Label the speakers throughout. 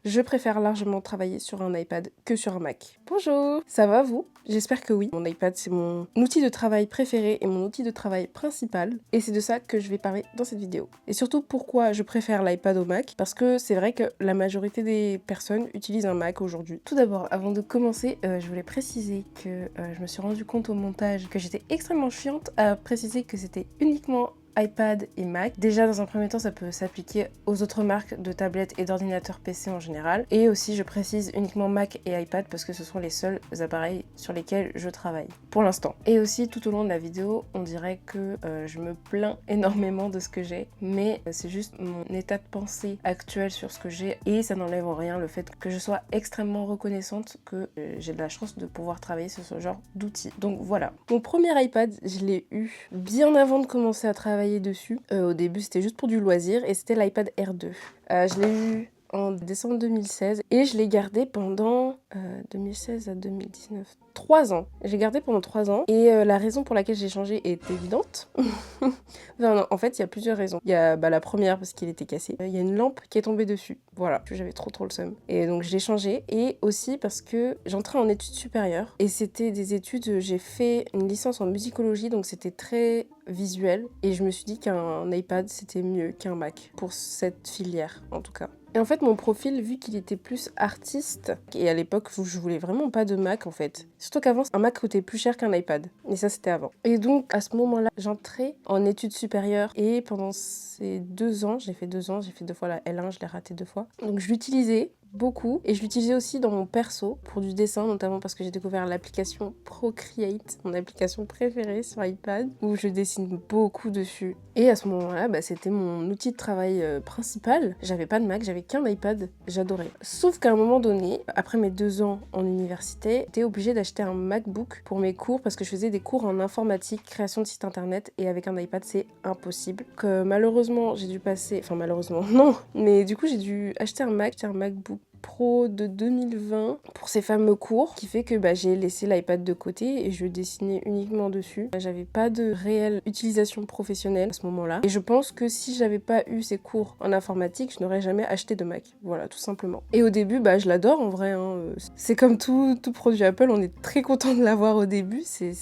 Speaker 1: Je préfère largement travailler sur un iPad que sur un Mac. Bonjour, ça va vous? J'espère que oui. Mon iPad, c'est mon outil de travail préféré et mon outil de travail principal. Et c'est de ça que je vais parler dans cette vidéo. Et surtout, pourquoi je préfère l'iPad au Mac? Parce que c'est vrai que la majorité des personnes utilisent un Mac aujourd'hui. Tout d'abord, avant de commencer, je voulais préciser que je me suis rendu compte au montage que j'étais extrêmement chiante à préciser que c'était uniquement iPad et Mac. Déjà, dans un premier temps, ça peut s'appliquer aux autres marques de tablettes et d'ordinateurs PC en général. Et aussi, je précise uniquement Mac et iPad parce que ce sont les seuls appareils sur lesquels je travaille, pour l'instant. Et aussi, tout au long de la vidéo, on dirait que je me plains énormément de ce que j'ai, mais c'est juste mon état de pensée actuel sur ce que j'ai, et ça n'enlève en rien le fait que je sois extrêmement reconnaissante que j'ai de la chance de pouvoir travailler sur ce genre d'outils. Donc voilà. Mon premier iPad, je l'ai eu bien avant de commencer à travailler dessus. Au début, c'était juste pour du loisir et c'était l'iPad Air 2. Je l'ai eu en décembre 2016 et je l'ai gardé pendant 2016 à 2019. 3 ans. J'ai gardé pendant 3 ans et la raison pour laquelle j'ai changé est évidente. Enfin, non, en fait, il y a plusieurs raisons. Il y a la première parce qu'il était cassé. Il y a une lampe qui est tombée dessus. Voilà, j'avais trop le seum. Et donc je l'ai changé, et aussi parce que j'entrais en études supérieures et c'était des études, j'ai fait une licence en musicologie, donc c'était très visuel et je me suis dit qu'un iPad c'était mieux qu'un Mac pour cette filière en tout cas. Et en fait, mon profil, vu qu'il était plus artiste, et à l'époque, je voulais vraiment pas de Mac en fait. Surtout qu'avant, un Mac coûtait plus cher qu'un iPad. Et ça, c'était avant. Et donc, à ce moment-là, j'entrais en études supérieures. Et pendant ces 2 ans, j'ai fait 2 ans, j'ai fait 2 fois la L1, je l'ai raté 2 fois. Donc, je l'utilisais beaucoup, et je l'utilisais aussi dans mon perso pour du dessin, notamment parce que j'ai découvert l'application Procreate, mon application préférée sur iPad, où je dessine beaucoup dessus. Et à ce moment-là, c'était mon outil de travail principal. J'avais pas de Mac, j'avais qu'un iPad, j'adorais. Sauf qu'à un moment donné, après mes 2 ans en université, j'étais obligée d'acheter un MacBook pour mes cours parce que je faisais des cours en informatique, création de site internet, et avec un iPad c'est impossible. Que malheureusement j'ai dû passer, enfin malheureusement non, mais du coup j'ai dû acheter un MacBook Pro de 2020 pour ces fameux cours, qui fait que j'ai laissé l'iPad de côté et je dessinais uniquement dessus. J'avais pas de réelle utilisation professionnelle à ce moment-là, et je pense que si j'avais pas eu ces cours en informatique, je n'aurais jamais acheté de Mac. Voilà, tout simplement. Et au début, je l'adore en vrai, hein. C'est comme tout produit Apple, on est très content de l'avoir au début, c'est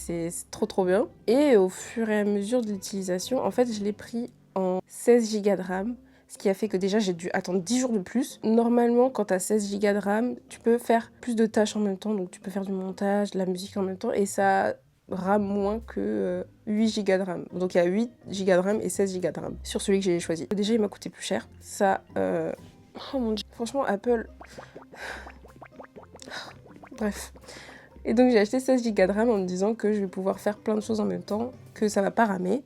Speaker 1: trop bien. Et au fur et à mesure de l'utilisation, en fait, je l'ai pris en 16 Go de RAM. Ce qui a fait que déjà j'ai dû attendre 10 jours de plus. Normalement, quand t'as 16 Go de RAM, tu peux faire plus de tâches en même temps. Donc tu peux faire du montage, de la musique en même temps. Et ça rame moins que 8 Go de RAM. Donc il y a 8 Go de RAM et 16 Go de RAM sur celui que j'ai choisi. Déjà, il m'a coûté plus cher. Ça, oh mon dieu. Franchement, Apple... Bref. Et donc j'ai acheté 16 Go de RAM en me disant que je vais pouvoir faire plein de choses en même temps, que ça va pas ramer.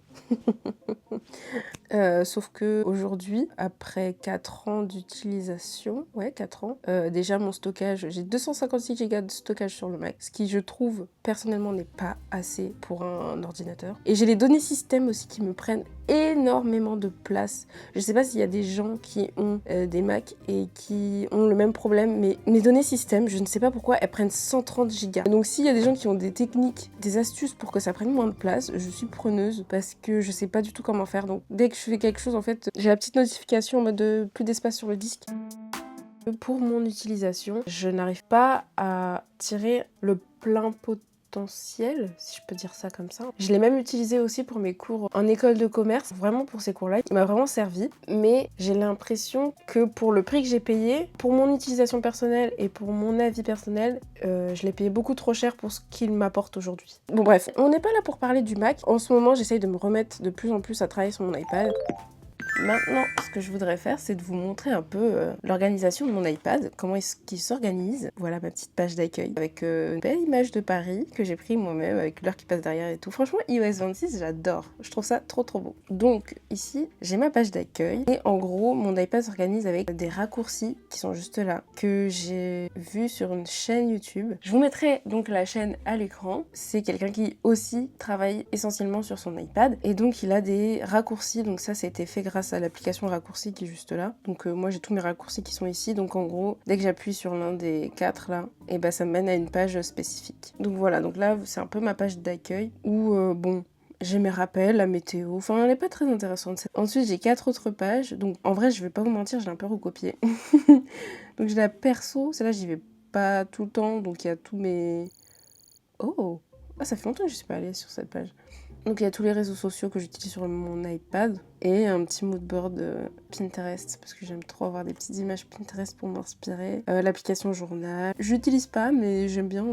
Speaker 1: Sauf que aujourd'hui, après 4 ans d'utilisation, 4 ans, déjà mon stockage, j'ai 256 Go de stockage sur le Mac, ce qui je trouve personnellement n'est pas assez pour un ordinateur. Et j'ai les données système aussi qui me prennent énormément de place. Je sais pas s'il y a des gens qui ont des Mac et qui ont le même problème, mais mes données système, je ne sais pas pourquoi, elles prennent 130 Go. Donc s'il y a des gens qui ont des techniques, des astuces pour que ça prenne moins de place, je suis preneuse parce que je sais pas du tout comment faire. Donc dès que je fais quelque chose, en fait, j'ai la petite notification en mode plus d'espace sur le disque. Pour mon utilisation, je n'arrive pas à tirer le plein potentiel, si je peux dire ça comme ça. Je l'ai même utilisé aussi pour mes cours en école de commerce, vraiment pour ces cours-là. Il m'a vraiment servi, mais j'ai l'impression que pour le prix que j'ai payé, pour mon utilisation personnelle et pour mon avis personnel, je l'ai payé beaucoup trop cher pour ce qu'il m'apporte aujourd'hui. Bon bref, on n'est pas là pour parler du Mac. En ce moment, j'essaye de me remettre de plus en plus à travailler sur mon iPad. Maintenant, ce que je voudrais faire, c'est de vous montrer un peu l'organisation de mon iPad, comment est-ce qu'il s'organise. Voilà ma petite page d'accueil avec une belle image de Paris que j'ai pris moi-même avec l'heure qui passe derrière et tout. Franchement, iOS 26, j'adore. Je trouve ça trop beau. Donc ici, j'ai ma page d'accueil et en gros, mon iPad s'organise avec des raccourcis qui sont juste là, que j'ai vu sur une chaîne YouTube. Je vous mettrai donc la chaîne à l'écran. C'est quelqu'un qui aussi travaille essentiellement sur son iPad, et donc il a des raccourcis. Donc ça, c'était fait grâce à l'application raccourci qui est juste là. Donc moi j'ai tous mes raccourcis qui sont ici, donc en gros dès que j'appuie sur l'un des 4 là, et ça me mène à une page spécifique. Donc voilà, donc là c'est un peu ma page d'accueil où bon, j'ai mes rappels, la météo, enfin elle n'est pas très intéressante. Ensuite j'ai 4 autres pages, donc en vrai je vais pas vous mentir, j'ai un peu recopié. Donc j'ai la perso, celle-là j'y vais pas tout le temps, donc il y a tous mes... Oh, ah, ça fait longtemps que je suis pas allée sur cette page. Donc il y a tous les réseaux sociaux que j'utilise sur mon iPad et un petit moodboard Pinterest parce que j'aime trop avoir des petites images Pinterest pour m'inspirer. L'application journal, j'utilise pas mais j'aime bien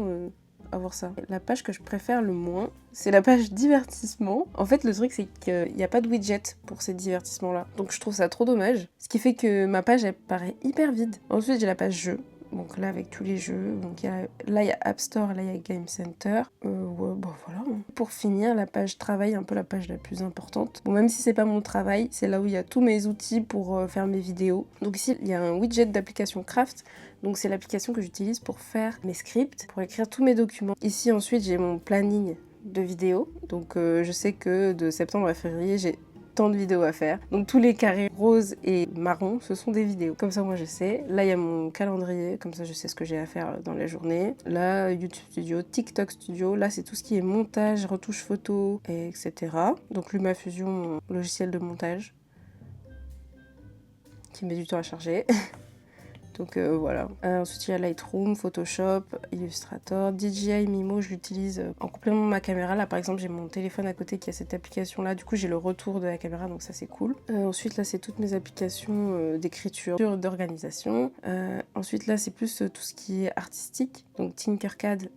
Speaker 1: avoir ça. La page que je préfère le moins, c'est la page divertissement. En fait le truc c'est qu'il n'y a pas de widget pour ces divertissements là. Donc je trouve ça trop dommage. Ce qui fait que ma page elle paraît hyper vide. Ensuite j'ai la page jeux. Donc là, avec tous les jeux, donc là, il y a App Store, là, il y a Game Center. Ouais, bon, voilà. Pour finir, la page travail, un peu la page la plus importante. Bon, même si c'est pas mon travail, c'est là où il y a tous mes outils pour faire mes vidéos. Donc ici, il y a un widget d'application Craft. Donc c'est l'application que j'utilise pour faire mes scripts, pour écrire tous mes documents. Ici, ensuite, j'ai mon planning de vidéos. Donc je sais que de septembre à février, j'ai tant de vidéos à faire. Donc tous les carrés roses et marrons, ce sont des vidéos. Comme ça, moi, je sais. Là, il y a mon calendrier. Comme ça, je sais ce que j'ai à faire dans la journée. Là, YouTube Studio, TikTok Studio. Là, c'est tout ce qui est montage, retouche photo, etc. Donc LumaFusion, mon logiciel de montage, qui met du temps à charger. Donc voilà. Ensuite, il y a Lightroom, Photoshop, Illustrator, DJI Mimo, je l'utilise en complément de ma caméra. Là, par exemple, j'ai mon téléphone à côté qui a cette application-là. Du coup, j'ai le retour de la caméra, donc ça, c'est cool. Ensuite, là, c'est toutes mes applications d'écriture, d'organisation. Ensuite, là, c'est plus tout ce qui est artistique. Donc, Tinkercad,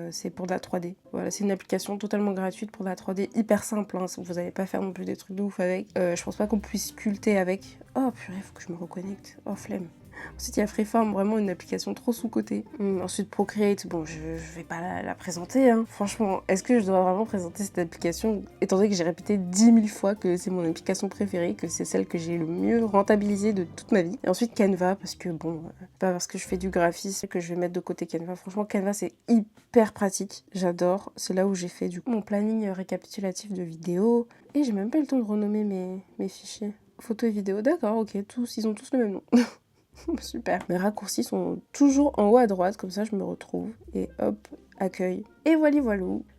Speaker 1: c'est pour de la 3D. Voilà, c'est une application totalement gratuite pour de la 3D, hyper simple. Hein, vous n'allez pas faire non plus des trucs de ouf avec. Je pense pas qu'on puisse sculpter avec. Oh, purée, faut que je me reconnecte. Oh, flemme. Ensuite, il y a Freeform, vraiment une application trop sous-cotée. Ensuite, Procreate, bon, je vais pas la présenter. Hein. Franchement, est-ce que je dois vraiment présenter cette application, étant donné que j'ai répété 10 000 fois que c'est mon application préférée, que c'est celle que j'ai le mieux rentabilisée de toute ma vie. Et ensuite, Canva, parce que bon, pas parce que je fais du graphisme que je vais mettre de côté Canva. Franchement, Canva, c'est hyper pratique. J'adore. C'est là où j'ai fait du coup mon planning récapitulatif de vidéos. Et j'ai même pas eu le temps de renommer mes fichiers. Photos et vidéos, d'accord, ok, ils ont tous le même nom. Super. Mes raccourcis sont toujours en haut à droite, comme ça je me retrouve. Et hop, accueil. Et voilà,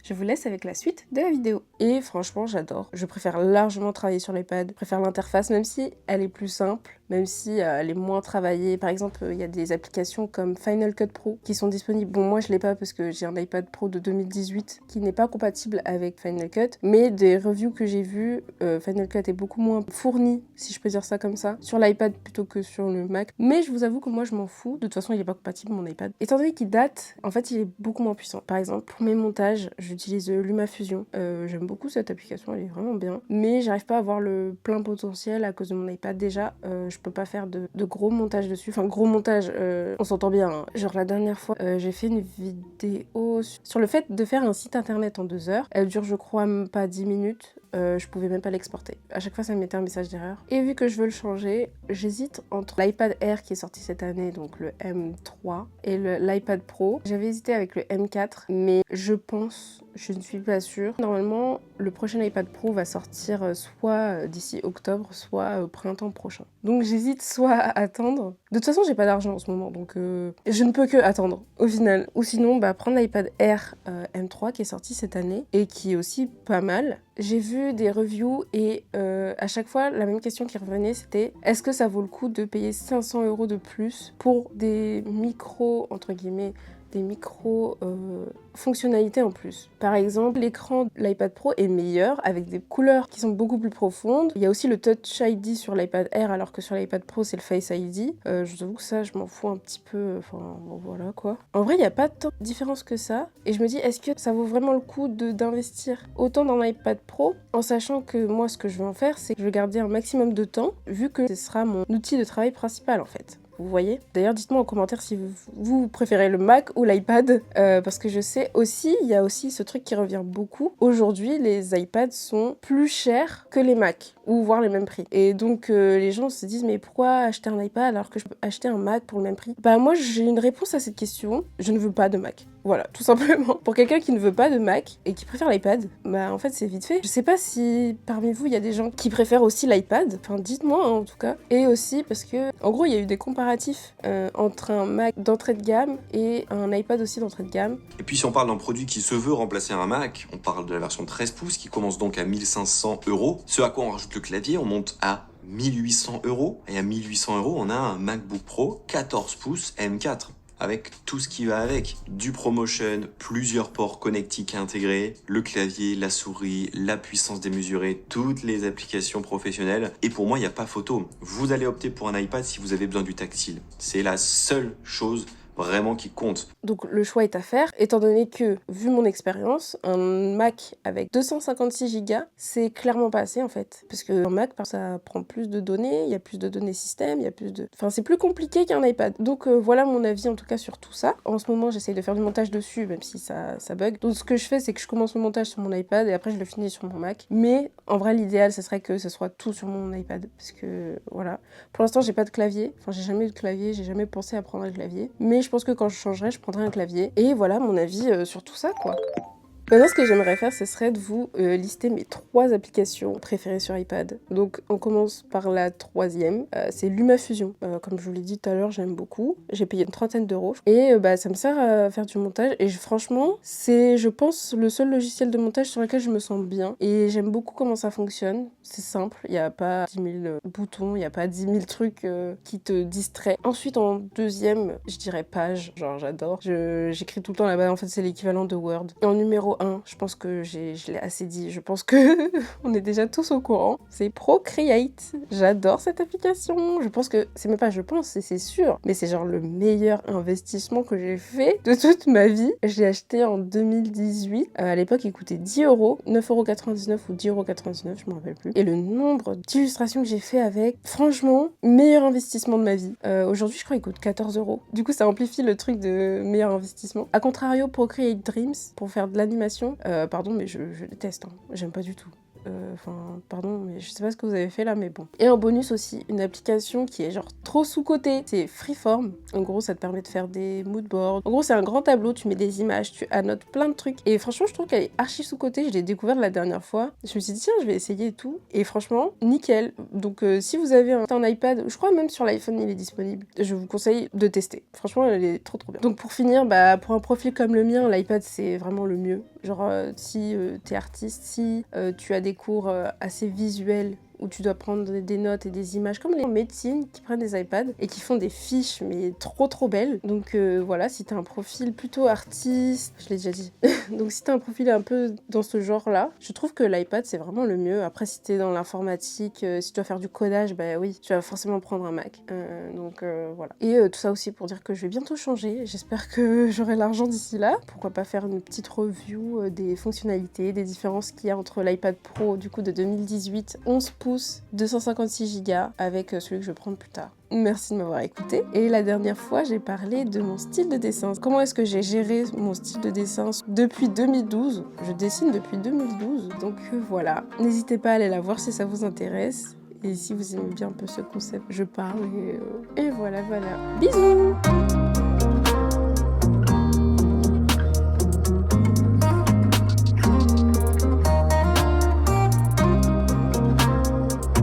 Speaker 1: je vous laisse avec la suite de la vidéo. Et franchement, j'adore. Je préfère largement travailler sur l'iPad. Je préfère l'interface, même si elle est plus simple, même si elle est moins travaillée. Par exemple, il y a des applications comme Final Cut Pro qui sont disponibles. Bon, moi, je l'ai pas parce que j'ai un iPad Pro de 2018 qui n'est pas compatible avec Final Cut. Mais des reviews que j'ai vues, Final Cut est beaucoup moins fourni, si je peux dire ça comme ça, sur l'iPad plutôt que sur le Mac. Mais je vous avoue que moi, je m'en fous. De toute façon, il est pas compatible, mon iPad. Étant donné qu'il date, en fait, il est beaucoup moins puissant. Par exemple, pour mes montages, j'utilise LumaFusion. J'aime beaucoup cette application, elle est vraiment bien. Mais j'arrive pas à avoir le plein potentiel à cause de mon iPad. Déjà, je peux pas faire de gros montages dessus. Enfin, gros montage, on s'entend bien. Hein. Genre la dernière fois, j'ai fait une vidéo sur le fait de faire un site internet en 2 heures. Elle dure, je crois, même pas 10 minutes. Je pouvais même pas l'exporter. À chaque fois, ça me mettait un message d'erreur. Et vu que je veux le changer, j'hésite entre l'iPad Air qui est sorti cette année, donc le M3, et l'iPad Pro. J'avais hésité avec le M4, mais je pense, je ne suis pas sûre. Normalement, le prochain iPad Pro va sortir soit d'ici octobre, soit printemps prochain. Donc j'hésite soit à attendre. De toute façon, j'ai pas d'argent en ce moment, donc je ne peux que attendre au final. Ou sinon, prendre l'iPad Air M3 qui est sorti cette année et qui est aussi pas mal. J'ai vu des reviews et à chaque fois, la même question qui revenait, c'était est-ce que ça vaut le coup de payer 500 € de plus pour des micros, entre guillemets, des fonctionnalités en plus. Par exemple, l'écran de l'iPad Pro est meilleur avec des couleurs qui sont beaucoup plus profondes. Il y a aussi le Touch ID sur l'iPad Air alors que sur l'iPad Pro c'est le Face ID. Je vous avoue que ça je m'en fous un petit peu, enfin bon, voilà quoi. En vrai il n'y a pas tant de différence que ça et je me dis est-ce que ça vaut vraiment le coup d'investir autant dans l'iPad Pro en sachant que moi ce que je veux en faire c'est que je veux garder un maximum de temps vu que ce sera mon outil de travail principal en fait. Vous voyez? D'ailleurs, dites-moi en commentaire si vous préférez le Mac ou l'iPad, parce que je sais aussi, il y a aussi ce truc qui revient beaucoup. Aujourd'hui, les iPads sont plus chers que les Macs, ou voire les mêmes prix. Et donc, les gens se disent, mais pourquoi acheter un iPad alors que je peux acheter un Mac pour le même prix? Moi, j'ai une réponse à cette question. Je ne veux pas de Mac. Voilà, tout simplement. Pour quelqu'un qui ne veut pas de Mac et qui préfère l'iPad, en fait, c'est vite fait. Je sais pas si parmi vous, il y a des gens qui préfèrent aussi l'iPad. Enfin, dites-moi, hein, en tout cas. Et aussi parce que, en gros, il y a eu des comparatifs entre un Mac d'entrée de gamme et un iPad aussi d'entrée de gamme.
Speaker 2: Et puis, si on parle d'un produit qui se veut remplacer un Mac, on parle de la version 13 pouces qui commence donc à 1 500 €. Ce à quoi on rajoute le clavier, on monte à 1800 euros. Et à 1800 euros, on a un MacBook Pro 14 pouces M4. Avec tout ce qui va avec, du ProMotion, plusieurs ports connectiques intégrés, le clavier, la souris, la puissance démesurée, toutes les applications professionnelles. Et pour moi, il n'y a pas photo. Vous allez opter pour un iPad si vous avez besoin du tactile. C'est la seule chose vraiment qui compte.
Speaker 1: Donc le choix est à faire, étant donné que, vu mon expérience, un Mac avec 256 Go, c'est clairement pas assez en fait. Parce qu'un Mac, ça prend plus de données, il y a plus de données système, il y a plus de... Enfin, c'est plus compliqué qu'un iPad. Donc voilà mon avis en tout cas sur tout ça. En ce moment, j'essaye de faire du montage dessus, même si ça bug. Donc ce que je fais, c'est que je commence le montage sur mon iPad et après je le finis sur mon Mac. Mais en vrai, l'idéal, ce serait que ce soit tout sur mon iPad. Parce que voilà. Pour l'instant, j'ai pas de clavier. Enfin, j'ai jamais eu de clavier, j'ai jamais pensé à prendre un clavier. Mais je pense que quand je changerai, je prendrai un clavier. Et voilà mon avis sur tout ça, quoi. Maintenant, ce que j'aimerais faire, ce serait de vous lister mes 3 applications préférées sur iPad. Donc, on commence par la 3e, c'est LumaFusion. Comme je vous l'ai dit tout à l'heure, j'aime beaucoup. J'ai payé une 30aine d'euros. Et ça me sert à faire du montage. Et franchement, c'est, je pense, le seul logiciel de montage sur lequel je me sens bien. Et j'aime beaucoup comment ça fonctionne. C'est simple, il n'y a pas 10 000 boutons, il n'y a pas 10 000 trucs qui te distraient. Ensuite, en 2e, je dirais Page. Genre, j'adore. J'écris tout le temps là-bas. En fait, c'est l'équivalent de Word. Et en numéro 1, je pense que je l'ai assez dit, je pense que on est déjà tous au courant, c'est Procreate. J'adore cette application, je pense que, c'est même pas je pense, c'est sûr, mais c'est genre le meilleur investissement que j'ai fait de toute ma vie. Je l'ai acheté en 2018, à l'époque il coûtait 10 euros, 9,99 € ou 10,99 €, je me rappelle plus. Et le nombre d'illustrations que j'ai fait avec, franchement, meilleur investissement de ma vie. Aujourd'hui je crois qu'il coûte 14 €. Du coup ça amplifie le truc de meilleur investissement. A contrario, Procreate Dreams, pour faire de l'animation, pardon, mais je déteste, hein. J'aime pas du tout. Enfin, pardon, mais je sais pas ce que vous avez fait là, mais bon. Et en bonus aussi, une application qui est genre trop sous-cotée, c'est Freeform. En gros, ça te permet de faire des moodboards. En gros, c'est un grand tableau, tu mets des images, tu annotes plein de trucs. Et franchement, je trouve qu'elle est archi sous-cotée. Je l'ai découvert la dernière fois. Je me suis dit, tiens, je vais essayer et tout. Et franchement, nickel. Donc, si vous avez un iPad, je crois même sur l'iPhone, il est disponible. Je vous conseille de tester. Franchement, elle est trop bien. Donc, pour finir, pour un profil comme le mien, l'iPad, c'est vraiment le mieux. Genre, si t'es artiste, si tu as des cours assez visuels où tu dois prendre des notes et des images, comme les médecines qui prennent des iPads et qui font des fiches mais trop belles. Donc voilà, si t'as un profil plutôt artiste, je l'ai déjà dit, donc si t'as un profil un peu dans ce genre-là, je trouve que l'iPad c'est vraiment le mieux. Après si t'es dans l'informatique, si tu dois faire du codage, bah oui, tu vas forcément prendre un Mac. Donc voilà. Et tout ça aussi pour dire que je vais bientôt changer, j'espère que j'aurai l'argent d'ici là. Pourquoi pas faire une petite review des fonctionnalités, des différences qu'il y a entre l'iPad Pro du coup de 2018, 11 pouces, 256 Go avec celui que je vais prendre plus tard. Merci de m'avoir écouté. Et la dernière fois, j'ai parlé de mon style de dessin. Comment est-ce que j'ai géré mon style de dessin depuis 2012 ? Je dessine depuis 2012, donc voilà. N'hésitez pas à aller la voir si ça vous intéresse. Et si vous aimez bien un peu ce concept, je parle et voilà. Bisous !